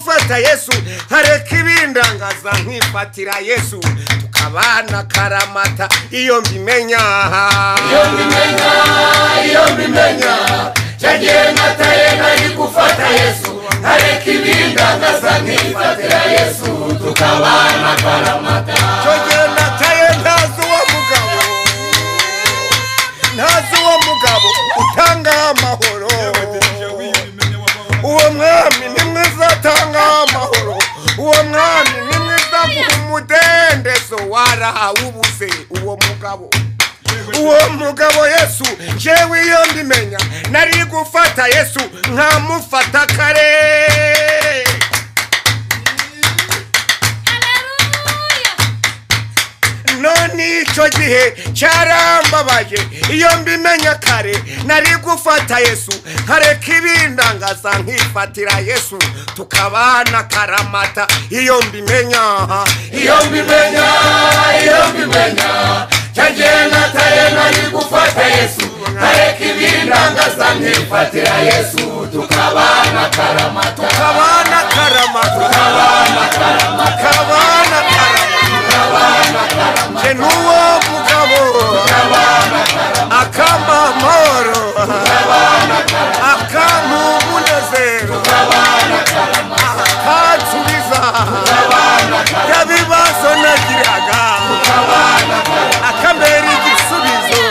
gufata Yesu nkareka ibindangaza nkifatira Yesu tukabana karamata iyo mbimenya cyagiye nataye nari gufata Yesu nkareka ibindangaza nkifatira Yesu tukabana karamata cyagiye nataye ntazi uwo mugabo utanga amahoro uwo mwami ni mwiza atanga amahoro uwo mwami ni mwiza umudendezo warawubuze uwo mugabo Yesu jewe iyo mbimenya nari gufata Yesu nkamufata kare none icyo gihe cyarambabaje iyo mbimenya kare nari gufata Yesu nkareka ibindangaza nkifatira Yesu tukabana karamata iyo mbimenya cyagiye nataye nari gufata Yesu nkareka ibindangaza nkifatira Yesu tukabana karamata Nuwo mugabo akamba amahoro akamu umunezero akatsubiza yabibazo nagiraga akambera igisubizo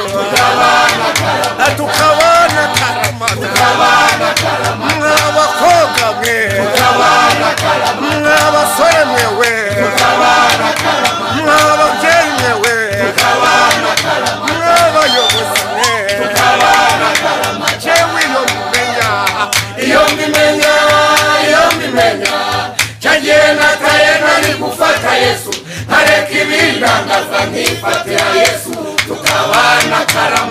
tukabana karamata mwabakobwa mwe mwabasore mwewe mwababyeyi mwewe mwabayobozi mwe jewe iyo mbimenya cyagiye nataye nari gufata Yesu nkareka ibindangaza nkifatira Yesu tukabana karamata